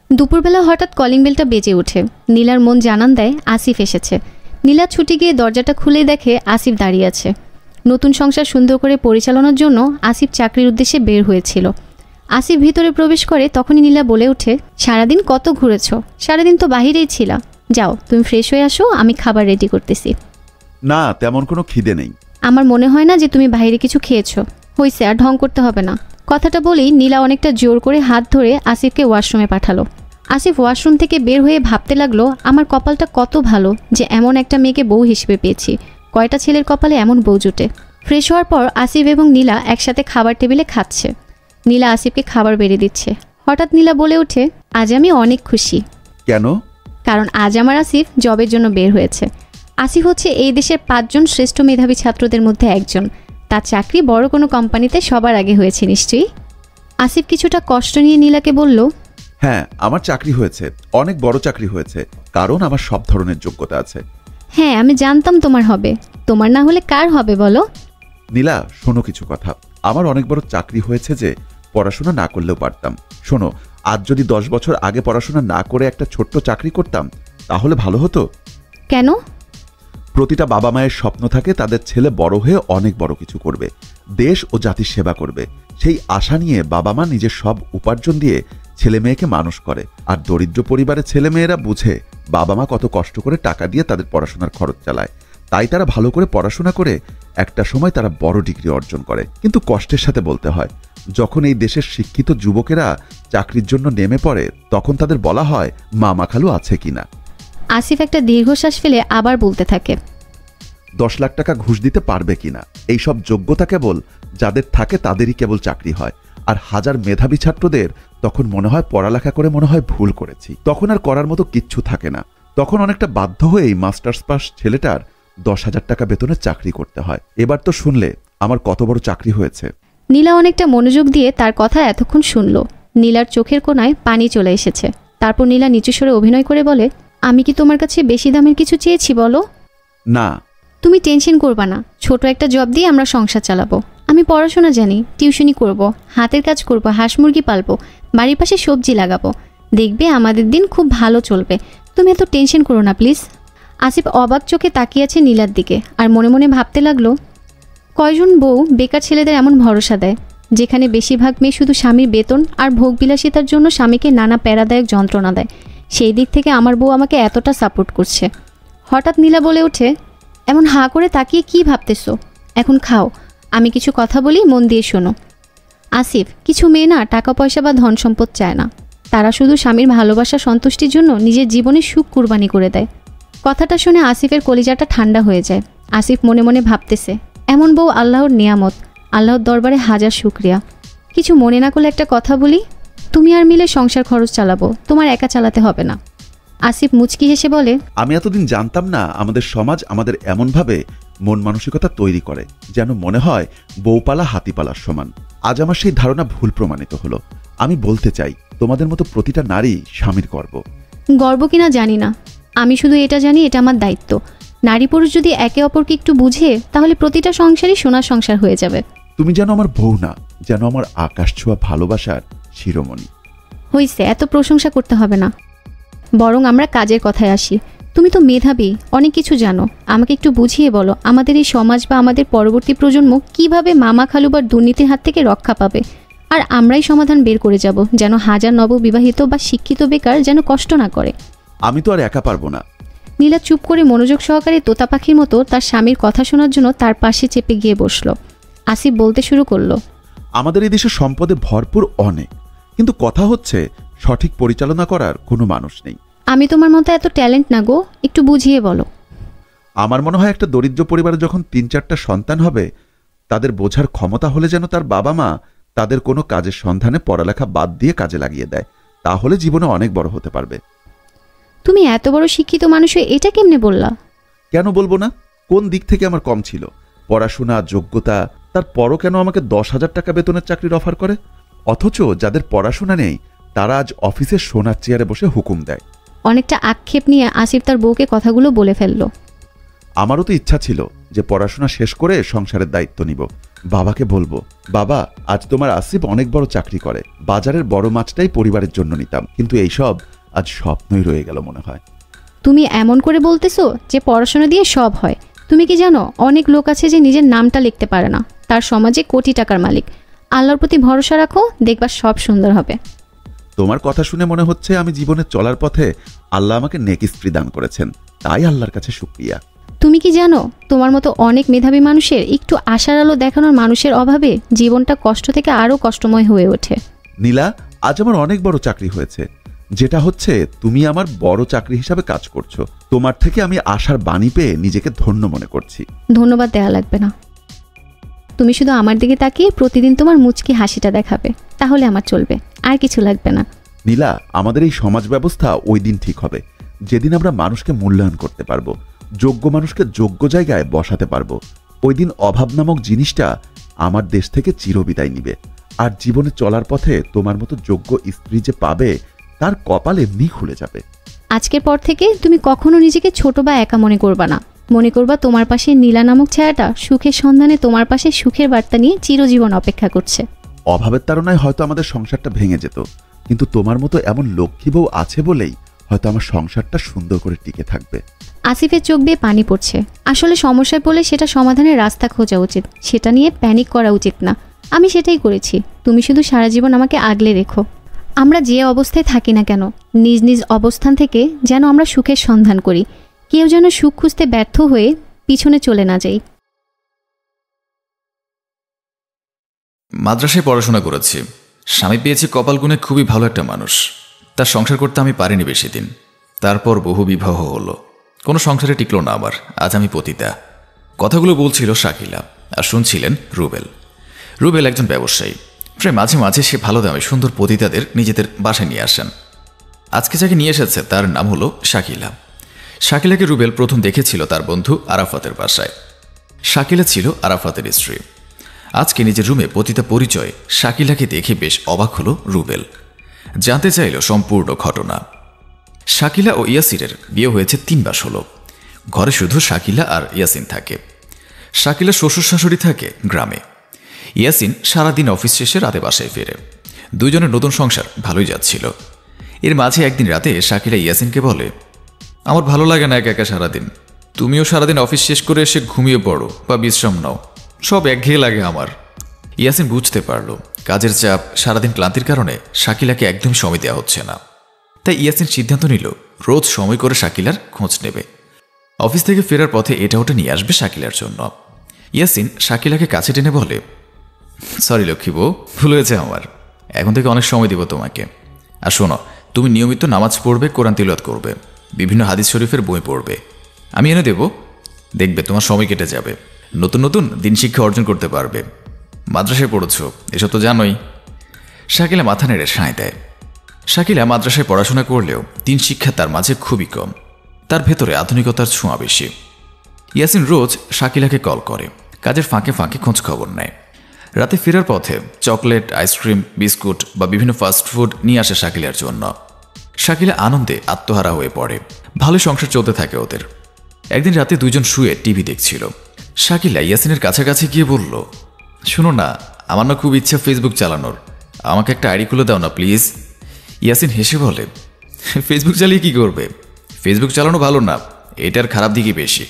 দুপুরবেলা হঠাৎ কলিং বেলটা বেজে ওঠে। নীলার মন জানান দেয় আসিফ এসেছে। নীলা ছুটে গিয়ে দরজাটা খুলে দেখে আসিফ দাঁড়িয়ে আছে। নতুন সংসার সুন্দর করে পরিচালনার জন্য আসিফ চাকরির উদ্দেশ্যে বের হয়েছিল। আসিফ ভিতরে প্রবেশ করে তখনই নীলা বলে ওঠে, সারাদিন কত ঘুরেছ, সারাদিন তো বাহিরেই ছিলা, যাও তুমি ফ্রেশ হয়ে আসো, আমি খাবার রেডি করতেছি। না, তেমন কোনো খিদে নেই। আমার মনে হয় না যে তুমি বাইরে কিছু খেয়েছো, হইছে আর ঢং করতে হবে না। কথাটা বলেই নীলা অনেকটা জোর করে হাত ধরে আসিফকে ওয়াশরুমে পাঠালো। আসিফ ওয়াশরুম থেকে বের হয়ে ভাবতে লাগলো, আমার কপালটা কত ভালো যে এমন একটা মেয়েকে বউ হিসেবে পেয়েছি। কয়টা ছেলের কপালে এমন বউ জুটে। ফ্রেশ হওয়ার পর আসিফ এবং নীলা একসাথে খাবার টেবিলে খাচ্ছে। নীলা আসিফকে খাবার বেড়ে দিচ্ছে। হঠাৎ নীলা বলে ওঠে, আজ আমি অনেক খুশি। কেন? কারণ আজ আমার আসিফ জবের জন্য বের হয়েছে। আসিফ হচ্ছে এই দেশের 5 জন শ্রেষ্ঠ মেধাবী ছাত্রদের মধ্যে একজন। তার চাকরি বড় কোনো কোম্পানিতে সবার আগে হয়েছে নিশ্চয়ই। আসিফ কিছুটা কষ্ট নিয়ে নীলাকে বলল, হ্যাঁ, আমার চাকরি হয়েছে, অনেক বড় চাকরি হয়েছে, কারণ আমার সব ধরনের যোগ্যতা আছে। হ্যাঁ, আমি জানতাম তোমার হবে, তোমার না হলে কার হবে বলো? নীলা, শোনো কিছু কথা। আমার অনেক বড় চাকরি হয়েছে যে পড়াশোনা না করলেও পারতাম। শোনো, আজ যদি 10 বছর আগে পড়াশোনা না করে একটা ছোট্ট চাকরি করতাম তাহলে ভালো হতো। কেন? প্রতিটা বাবা মায়ের স্বপ্ন থাকে তাদের ছেলে বড় হয়ে অনেক বড় কিছু করবে, দেশ ও জাতির সেবা করবে। সেই আশা নিয়ে বাবা মা নিজের সব উপার্জন দিয়ে ছেলে মেয়েকে মানুষ করে। আর দরিদ্র পরিবারের ছেলে মেয়েরা বুঝে বাবা মা কত কষ্ট করে টাকা দিয়ে তাদের পড়াশোনার খরচ চালায়। তাই তারা ভালো করে পড়াশোনা করে একটা সময় তারা বড় ডিগ্রি অর্জন করে। কিন্তু কষ্টের সাথে বলতে হয়, যখন এই দেশের শিক্ষিত যুবকেরা চাকরির জন্য নেমে পড়ে তখন তাদের বলা হয় মামা খালু আছে কিনা। আসিফ একটা দীর্ঘশ্বাস ফেলে আবার বলতে থাকে, 10 লাখ টাকা ঘুষ দিতে পারবে কিনা। এইসব যোগ্যতা কেবল যাদের থাকে তাদেরই কেবল চাকরি হয়। আর হাজার মেধাবী ছাত্রদের তখন মনে হয় পড়ালেখা করে মনে হয় ভুল করেছি, তখন আর করার মতো কিচ্ছু থাকে না। তখন অনেকটা বাধ্য হয়েই মাস্টার্স পাস ছেলেটার 10,000 টাকা বেতনে চাকরি করতে হয়। এবার তো শুনলে আমার কত বড় চাকরি হয়েছে। নীলা অনেকটা মনোযোগ দিয়ে তার কথা এতক্ষণ শুনল। নীলার চোখের কোণায় পানি চলে এসেছে। তারপর নীলা নিচু স্বরে অভিনয় করে বলে, আমি কি তোমার কাছে বেশি দামের কিছু চেয়েছি বলো? না। তুমি টেনশন করবা না, ছোট একটা জব দিয়ে আমরা সংসার চালাবো। আমি পড়াশোনা জানি, টিউশনি করব, হাতের কাজ করব, হাঁস মুরগি পালবো, বাড়ির পাশে সবজি লাগাবো। দেখবে আমাদের দিন খুব ভালো চলবে। তুমি এত টেনশন করো না প্লিজ। আসিফ অবাক চোখে তাকিয়ে আছে নীলার দিকে আর মনে মনে ভাবতে লাগলো, কয়জন বউ বেকার ছেলেদের এমন ভরসা দেয় যেখানে বেশিরভাগ মেয়ে শুধু স্বামীর বেতন আর ভোগবিলাসিতার জন্য স্বামীকে নানা প্যারাদায়ক যন্ত্রণা দেয়। সেই দিক থেকে আমার বউ আমাকে এতটা সাপোর্ট করছে। হঠাৎ নীলা বলে ওঠে, এমন হাঁ করে তাকিয়ে কি ভাবতেছো? এখন খাও, আমি কিছু কথা বলি, মন দিয়ে শোনো। আসিফ, কিছু মেয়ে না টাকা পয়সা বা ধন সম্পদ চায় না, তারা শুধু স্বামীর ভালোবাসা সন্তুষ্টির জন্য নিজের জীবনে সুখ কুরবানি করে দেয়। কথাটা শুনে আসিফের কলিজাটা ঠান্ডা হয়ে যায়। আসিফ মনে মনে ভাবতেছে, এমন বউ আল্লাহর নিয়ামত, আল্লাহর দরবারে হাজার শুকরিয়া। কিছু মনে না করলে একটা কথা বলি, তুমি আর মিলে সংসার খরচ চালাবো, তোমার একা চালাতে হবে না। আসিফ মুচকি হেসে বলে, আমি এতদিন জানতাম না আমাদের সমাজ আমাদের এমনভাবে মন মানসিকতা তৈরি করে যেন মনে হয় বউপালা হাতিপালার সমান। আজ আমার সেই ধারণা ভুল প্রমাণিত হলো। আমি বলতে চাই, তোমাদের মতো প্রতিটা নারী স্বামীর গর্ব। গর্ব কিনা জানি না, আমি শুধু এটা জানি এটা আমার দায়িত্ব। নারী পুরুষ যদি একে অপরকে একটু বুঝে তাহলে প্রতিটা সংসারই সোনার সংসার হয়ে যাবে। তুমি যেন আমার বউ না, যেন আমার আকাশ ছোঁয়া ভালোবাসার শিরোমণি। হইছে, এত প্রশংসা করতে হবে না, বরং আমরা কাজের কথায় আসি। তুমি তো মেধাবী, অনেক কিছু জানো, আমাকে একটু বুঝিয়ে বলো আমাদের এই সমাজ বা আমাদের পরবর্তী প্রজন্ম কিভাবে মামা খালু বা দুর্নীতির হাত থেকে রক্ষা পাবে। আর আমরাই সমাধান বের করে যাব, যেন হাজার নববিবাহিত বা শিক্ষিত বেকার যেন কষ্ট না করে। আমি তো আর একা পারবো না। নীলা চুপ করে মনোযোগ সহকারে তোতা পাখির মতো তার স্বামীর কথা শোনার জন্য তার পাশে চেপে গিয়ে বসলো। আসিফ বলতে শুরু করলো, আমাদের এই দেশে সম্পদে ভরপুর অনেক, কিন্তু কথা হচ্ছে সঠিক পরিচালনা করার কোনো মানুষ নেই। আমি তোমার মতো এত ট্যালেন্ট না গো, একটু বুঝিয়ে বলো। আমার মনে হয় একটা দরিদ্র পরিবারে যখন 3-4টা সন্তান হবে, তাদের বোঝার ক্ষমতা হলে যেন তার বাবা মা তাদের কোনো কাজের সন্ধানে পড়ালেখা বাদ দিয়ে কাজে লাগিয়ে দেয়, তাহলে জীবনে অনেক বড় হতে পারবে। তুমি এত বড় শিক্ষিত মানুষ হয়ে এটা কেমনে বললা? কেন বলবো না? কোন দিক থেকে আমার কম ছিল? পড়াশোনা, যোগ্যতা, তারপরও কেন আমাকে 10,000 টাকা বেতনের চাকরির অফার করে? অথচ যাদের পড়াশোনা নেই তারা আজ অফিসে সোনার চেয়ারে বসে হুকুম দেয়। অনেকটা আক্ষেপ নিয়ে আসিফ তার বউকে কথাগুলো বলে ফেলল। আমারও তো ইচ্ছা ছিল যে পড়াশোনা শেষ করে সংসারের দায়িত্ব নিব, বাবাকে বলবো, বাবা আজ তোমার আসিফ অনেক বড় চাকরি করে, বাজারের বড় মাছটাই পরিবারের জন্য নিতাম, কিন্তু এইসব আজ স্বপ্নই রয়ে গেল মনে হয়। তুমি এমন করে বলতেছো যে পড়াশোনা দিয়ে সব হয়। তুমি কি জানো অনেক লোক আছে যে নিজের নামটা লিখতে পারে না, তার সমাজে কোটি টাকার মালিক। আল্লাহর প্রতি ভরসা রাখো, দেখবা সব সুন্দর হবে। তোমার কথা শুনে মনে হচ্ছে আমি জীবনে চলার পথে আল্লাহ আমাকে নেক স্ত্রী দান করেছেন, তাই আল্লাহর কাছে শুকরিয়া। তুমি কি জানো তোমার মতো অনেক মেধাবী মানুষের একটু আশার আলো দেখানোর মানুষের অভাবে জীবনটা কষ্ট থেকে আরও কষ্টময় হয়ে ওঠে। নীলা, আজ আমার অনেক বড় চাকরি হয়েছে, যেটা হচ্ছে তুমি আমার বড় চাকরি হিসাবে কাজ করছো। তোমার থেকে আমি আশার বাণী পেয়ে নিজেকে ধন্য মনে করছি। ধন্যবাদ দেয়া লাগবে না, তুমি শুধু আমার দিকে তাকিয়ে প্রতিদিন তোমার মুচকি হাসিটা দেখাবে, তাহলে আমার চলবে, আর কিছু লাগবে না। নীলা, আমাদের এই সমাজ ব্যবস্থা ওই দিন ঠিক হবে যেদিন আমরা মানুষকে মূল্যায়ন করতে পারবো, যোগ্য মানুষকে যোগ্য জায়গায় বসাতে পারবো। ওই দিন অভাব নামক জিনিসটা আমার দেশ থেকে চিরবিদায় নিবে, আর জীবনে চলার পথে তোমার মতো যোগ্য স্ত্রী যে পাবে তার কপাল এমনি খুলে যাবে। আজকের পর থেকে তুমি কখনো নিজেকে ছোট বা একা মনে করবা না। মনে করবা তোমার পাশে নীলা নামক ছায়াটা সুখের সন্ধানে তোমার পাশে সুখের বার্তা নিয়ে চিরজীবন অপেক্ষা করছে। অভাবের তাড়নায় হয়তো আমাদের সংসারটা ভেঙে যেত, কিন্তু তোমার মতো এমন লক্ষ্মী বউ আছে বলেই হয়তো আমার সংসারটা সুন্দর করে টিকে থাকবে। আসিফের চোখ বেয়ে পানি পড়ছে। আসলে সমস্যায় পড়লে সেটা সমাধানের রাস্তা খোঁজা উচিত, সেটা নিয়ে প্যানিক করা উচিত না। আমি সেটাই করেছি, তুমি শুধু সারা জীবন আমাকে আগলে রেখো। আমরা যে অবস্থায় থাকি না কেন, নিজ নিজ অবস্থান থেকে যেন আমরা সুখের সন্ধান করি, কেউ যেন সুখ খুঁজতে ব্যর্থ হয়ে পিছনে চলে না যাই। মাদ্রাসায় পড়াশোনা করেছি, স্বামী পেয়েছি কপাল গুণে খুবই ভালো একটা মানুষ। তার সংসার করতে আমি পারিনি বেশি দিন, তারপর বহু বিবাহ হলো, কোনো সংসারে টিকলো না আমার। আজ আমি পতিতা। কথাগুলো বলছিল শাকিলা আর শুনছিলেন রুবেল। রুবেল একজন ব্যবসায়ী, প্রায় মাঝে মাঝে সে ভালো দামে সুন্দর পতিতাদের নিজেদের বাসায় নিয়ে আসেন। আজকে যাকে নিয়ে এসেছে তার নাম হলো শাকিলা। শাকিলাকে রুবেল প্রথম দেখেছিল তার বন্ধু আরাফাতের বাসায়। শাকিলা ছিল আরাফাতের স্ত্রী। আজকে নিজের রুমে পতিতা পরিচয় শাকিলাকে দেখে বেশ অবাক হলো রুবেল। জানতে চাইল সম্পূর্ণ ঘটনা। শাকিলা ও ইয়াসিনের বিয়ে হয়েছে 3 মাস হলো। ঘরে শুধু শাকিলা আর ইয়াসিন থাকে। শাকিলা শ্বশুর শাশুড়ি থাকে গ্রামে। ইয়াসিন সারাদিন অফিস শেষে রাতে বাসায় ফেরে। দুইজনের নতুন সংসার ভালোই যাচ্ছিল। এর মাঝে একদিন রাতে শাকিলা ইয়াসিনকে বলে, আমার ভালো লাগে না একা একা সারাদিন, তুমিও সারাদিন অফিস শেষ করে এসে ঘুমিয়ে পড়ো বা বিশ্রাম নাও, সব একঘেয়ে লাগে আমার। ইয়াসিন বুঝতে পারল কাজের চাপ, সারাদিন ক্লান্তির কারণে শাকিলাকে একদম সময় দেওয়া হচ্ছে না। তাই ইয়াসিন সিদ্ধান্ত নিল রোজ সময় করে শাকিলার খোঁজ নেবে। অফিস থেকে ফেরার পথে এটা ওটা নিয়ে আসবে শাকিলার জন্য। ইয়াসিন শাকিলাকে কাছে টেনে বলে, সরি লক্ষ্মী বউ, ভুল হয়েছে আমার, এখন থেকে অনেক সময় দেব তোমাকে। আর শোনো, তুমি নিয়মিত নামাজ পড়বে, কোরআন তিলাওয়াত করবে, বিভিন্ন হাদিস শরীফের বই পড়বে, আমি এনে দেব, দেখবে তোমার সময় কেটে যাবে, নতুন নতুন দিন শিক্ষা অর্জন করতে পারবে। মাদ্রাসায় পড়েছ, এসব তো জানোই। শাকিলা মাথা নেড়ে সায় দেয়। শাকিলা মাদ্রাসায় পড়াশোনা করলেও দিন শিক্ষা তার মাঝে খুবই কম, তার ভেতরে আধুনিকতার ছোঁয়া বেশি। ইয়াসিন রোজ শাকিলাকে কল করে, কাজের ফাঁকে ফাঁকে খোঁজ খবর নেয়। রাতে ফেরার পথে চকলেট, আইসক্রিম, বিস্কুট বা বিভিন্ন ফাস্টফুড নিয়ে আসে শাকিলার জন্য। শাকিলা আনন্দে আত্মহারা হয়ে পড়ে। ভালো সংসার চলতে থাকে ওদের। একদিন রাতে দুইজন শুয়ে টিভি দেখছিল। শাকিলা ইয়াসিনের কাছাকাছি গিয়ে বলল, শোনো না, আমার না খুব ইচ্ছা ফেসবুক চালানোর, আমাকে একটা আইডি খুলে দাও না প্লিজ। ইয়াসিন হেসে বলে, ফেসবুক চালিয়ে কি করবে? ফেসবুক চালানো ভালো না, এটার খারাপ দিকই বেশি।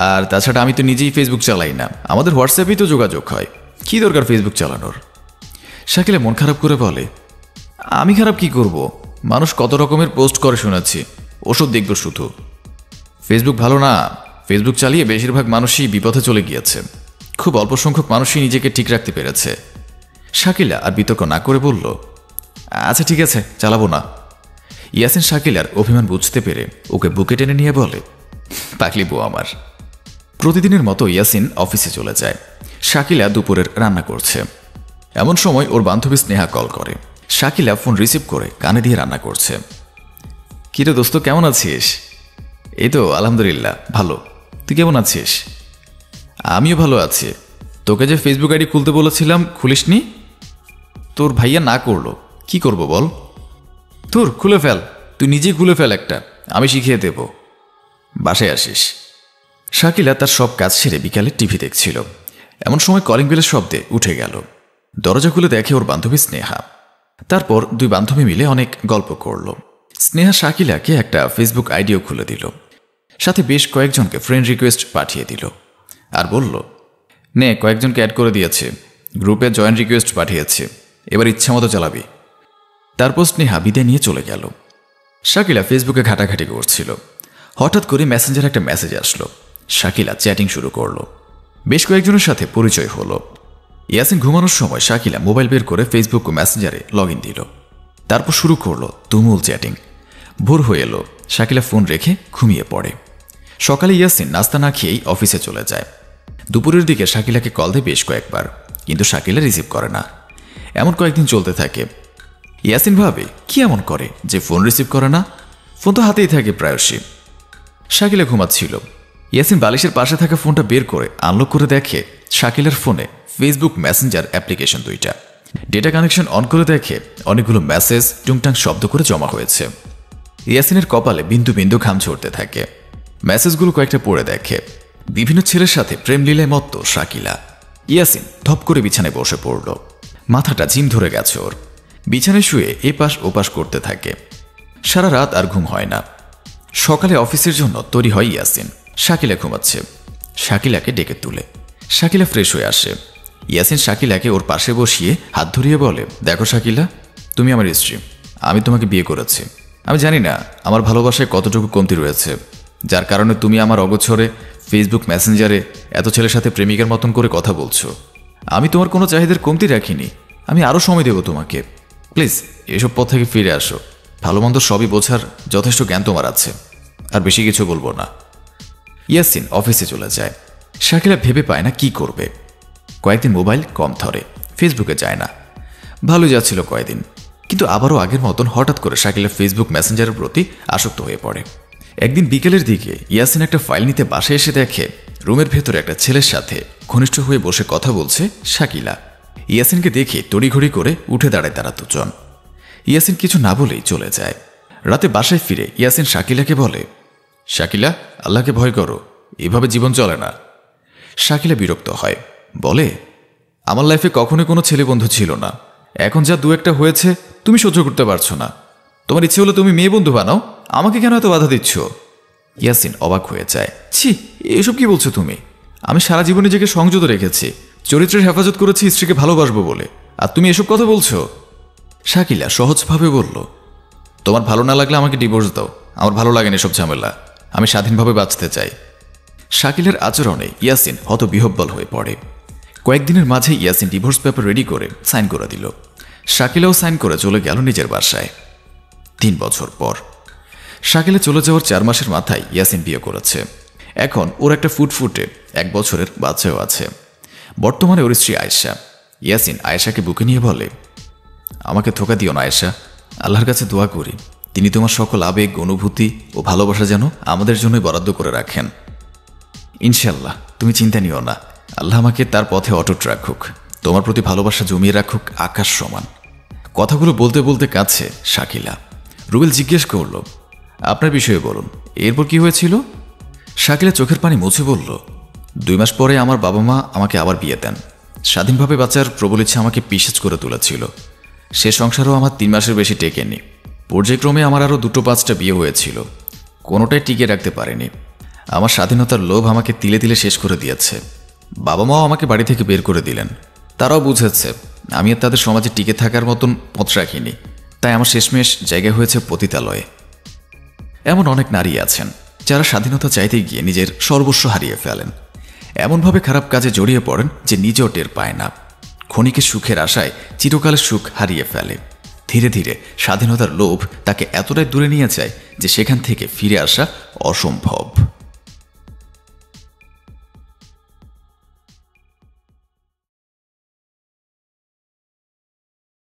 আর তাছাড়া আমি তো নিজেই ফেসবুক চালাই না, আমাদের হোয়াটসঅ্যাপেই তো যোগাযোগ হয়, কি দরকার ফেসবুক চালানোর? শাকিলা মন খারাপ করে বলে, আমি খারাপ কি করব? মানুষ কত রকমের পোস্ট করে শোনাচ্ছি, ওসব দেখব শুধু। ফেসবুক ভালো না, ফেসবুক চালিয়ে বেশিরভাগ মানুষই বিপথে চলে গিয়েছে, খুব অল্প সংখ্যক মানুষই নিজেকে ঠিক রাখতে পেরেছে। শাকিলা আর বিতর্ক না করে বলল, আচ্ছা ঠিক আছে, চালাবো না। ইয়াসিন শাকিলার অভিমান বুঝতে পেরে ওকে বুকে টেনে নিয়ে বলে, পাকলি বউ আমার। প্রতিদিনের মতো ইয়াসিন অফিসে চলে যায়। শাকিলা দুপুরের রান্না করছে। এমন সময় ওর বান্ধবী স্নেহা কল করে। শাকিলা ফোন রিসিভ করে কানে দিয়ে রান্না করছে। কিরে দোস্ত, কেমন আছিস? এই তো আলহামদুলিল্লাহ ভালো, তুই কেমন আছিস? আমিও ভালো আছি। তোকে যে ফেসবুক আইডি খুলতে বলেছিলাম খুলিসনি? তোর ভাইয়া না করলো, কি করব বল? তোর খুলে ফেল, তুই নিজেই খুলে ফেল একটা, আমি শিখিয়ে দেব। বাসায় আসিস। শাকিলা তার সব কাজ ছেড়ে বিকালে টিভি দেখছিল। এমন সময় কলিং বেলের শব্দে উঠে গেল। দরজা খুলে দেখে ওর বান্ধবী স্নেহা। তারপর দুই বান্ধবী মিলে অনেক গল্প করল। স্নেহা শাকিলাকে একটা ফেসবুক আইডিও খুলে দিল, সাথে বেশ কয়েকজনকে ফ্রেন্ড রিকোয়েস্ট পাঠিয়ে দিল আর বলল, নে কয়েকজনকে অ্যাড করে দিয়েছে, গ্রুপে জয়েন রিকোয়েস্ট পাঠিয়েছে, এবার ইচ্ছা মতো চালাবি। তারপর স্নেহা বিদায় নিয়ে চলে গেল। শাকিলা ফেসবুকে ঘাটাঘাটি করছিল। হঠাৎ করে মেসেঞ্জারে একটা মেসেজ আসলো। শাকিলা চ্যাটিং শুরু করলো। বেশ কয়েকজনের সাথে পরিচয় হলো। ইয়াসিন ঘুমানোর সময় শাকিলা মোবাইল বের করে ফেসবুক ও মেসেঞ্জারে লগ ইন দিল। তারপর শুরু করলো তুমুল চ্যাটিং। ভোর হয়ে এলো। শাকিলা ফোন রেখে ঘুমিয়ে পড়ে। সকালে ইয়াসিন নাস্তা না খেয়েই অফিসে চলে যায়। দুপুরের দিকে শাকিলাকে কল দেয় বেশ কয়েকবার, কিন্তু শাকিলা রিসিভ করে না। এমন কয়েকদিন চলতে থাকে। ইয়াসিন ভাবে কি এমন করে যে ফোন রিসিভ করে না, ফোন তো হাতেই থাকে প্রায়শই। শাকিলা ঘুমাচ্ছিল। ইয়াসিন বালিশের পাশে থাকা ফোনটা বের করে আনলক করে দেখে শাকিলার ফোনে ফেসবুক মেসেঞ্জার অ্যাপ্লিকেশন দুইটা। ডেটা কানেকশন অন করে দেখে অনেকগুলো মেসেজ টুংটাং শব্দ করে জমা হয়েছে। ইয়াসিনের কপালে বিন্দু বিন্দু ঘাম ঝরতে থাকে। মেসেজগুলো কয়েকটা পড়ে দেখে বিভিন্ন ছেলের সাথে প্রেম লীলায় মত্ত শাকিলা। ইয়াসিন ধপ করে বিছানায় বসে পড়ল। মাথাটা জিম ধরে গেছে ওর। বিছানায় শুয়ে এপাশ ওপাশ করতে থাকে। সারা রাত আর ঘুম হয় না। সকালে অফিসের জন্য তৈরি হয় ইয়াসিন। শাকিলা ঘুমাচ্ছে। শাকিলাকে ডেকে তুলে। শাকিলা ফ্রেশ হয়ে আসে। ইয়াসিন শাকিলাকে ওর পাশে বসিয়ে হাত ধরিয়ে বলে, দেখো শাকিলা, তুমি আমার স্ত্রী, আমি তোমাকে বিয়ে করেছি। আমি জানি না আমার ভালোবাসায় কতটুকু কমতি রয়েছে, যার কারণে তুমি আমার অগোচরে ফেসবুক মেসেঞ্জারে এত ছেলের সাথে প্রেমিকার মতন করে কথা বলছো। আমি তোমার কোনো চাহিদার কমতি রাখিনি। আমি আরও সময় দেব তোমাকে। প্লিজ এসব পথ থেকে ফিরে আসো। ভালো মন্দ সবই বোঝার যথেষ্ট জ্ঞান তোমার আছে। আর বেশি কিছু বলবো না। ইয়াসিন অফিসে চলে যায়। শাকিলা ভেবে পায় না কি করবে। কয়েকদিন মোবাইল কম ধরে, ফেসবুকে যায় না। ভালো যাচ্ছিল কয়েকদিন, কিন্তু আবারও আগের মতন হঠাৎ করে শাকিলা ফেসবুক মেসেঞ্জারের প্রতি আসক্ত হয়ে পড়ে। একদিন বিকেলের দিকে ইয়াসিন একটা ফাইল নিতে বাসায় এসে দেখে রুমের ভেতরে একটা ছেলের সাথে ঘনিষ্ঠ হয়ে বসে কথা বলছে শাকিলা। ইয়াসিনকে দেখে তড়িঘড়ি করে উঠে দাঁড়ায় তারা দুজন। ইয়াসিন কিছু না বলেই চলে যায়। রাতে বাসায় ফিরে ইয়াসিন শাকিলাকে বলে, শাকিলা, আল্লাহকে ভয় করো, এভাবে জীবন চলে না। শাকিলা বিরক্ত হয়, বলে, আমার লাইফে কখনোই কোনো ছেলে বন্ধু ছিল না। এখন যা দু একটা হয়েছে তুমি সহ্য করতে পারছো না। তোমার ইচ্ছে হলো তুমি মেয়ে বন্ধু বানাও, আমাকে কেন এত বাধা দিচ্ছ? ইয়াসিন অবাক হয়ে যায়। ছি, এসব কি বলছো তুমি? আমি সারা জীবন নিজেকে সংযত রেখেছি, চরিত্রের হেফাজত করেছি স্ত্রীকে ভালোবাসবো বলে, আর তুমি এসব কথা বলছো? শাকিলা সহজভাবে বলল, তোমার ভালো না লাগলে আমাকে ডিভোর্স দাও। আমার ভালো লাগে না এসব ঝামেলা। আমি স্বাধীনভাবে বাঁচতে চাই। শাকিলার আচরণে ইয়াসিন হতবিহ্বল হয়ে পড়ে। কয়েকদিনের মাঝে ইয়াসিন ডিভোর্স পেপার রেডি করে সাইন করে দিল। শাকিলাও সাইন করে চলে গেল নিজের বাসায়। 3 বছর পর শাকিলা চলে যাওয়ার 4 মাসের মাথায় ইয়াসিন বিয়ে করেছে। এখন ওর একটা ফুটফুটে 1 বছরের বাচ্চাও আছে। বর্তমানে ওর স্ত্রী আয়েশা। ইয়াসিন আয়েশাকে বুকে নিয়ে বলে, আমাকে ধোঁকা দিও না আয়েশা। আল্লাহর কাছে দোয়া করি তিনি তোমার সকল আবেগ, অনুভূতি ও ভালোবাসা যেন আমাদের জন্যই বরাদ্দ করে রাখেন। ইনশাল্লাহ, তুমি চিন্তা নিও না। আল্লাহ আমাকে তার পথে অটুট রাখুক, তোমার প্রতি ভালোবাসা জমিয়ে রাখুক আকাশ সমান। কথাগুলো বলতে বলতে কাছে শাকিলা। রুবেল জিজ্ঞেস করল, আপনার বিষয়ে বলুন, এরপর কি হয়েছিল? শাকিলা চোখের পানি মুছে বলল, 2 মাস পরে আমার বাবা মা আমাকে আবার বিয়ে দেন। স্বাধীনভাবে বাঁচার প্রবল ইচ্ছা আমাকে পিশাচ করে তুলেছিল। সে সংসারও আমার 3 মাসের বেশি টেকেনি। পর্যায়ক্রমে আমার আরও 2-5টা বিয়ে হয়েছিল, কোনোটাই টিকে রাখতে পারেনি। আমার স্বাধীনতার লোভ আমাকে তিলে তিলে শেষ করে দিয়েছে। বাবা মাও আমাকে বাড়ি থেকে বের করে দিলেন। তারাও বুঝেছে আমি আর তাদের সমাজে টিকে থাকার মতন পথ রাখিনি, তাই আমার শেষমেশ জায়গা হয়েছে পতিতালয়ে। এমন অনেক নারী আছেন যারা স্বাধীনতা চাইতে গিয়ে নিজের সর্বস্ব হারিয়ে ফেলেন। এমনভাবে খারাপ কাজে জড়িয়ে পড়েন যে নিজেও টের পায় না। ক্ষণিকের সুখের আশায় চিরকালের সুখ হারিয়ে ফেলে। ধীরে ধীরে স্বাধীনতার লোভ তাকে এতটাই দূরে নিয়ে যায় যে সেখান থেকে ফিরে আসা অসম্ভব।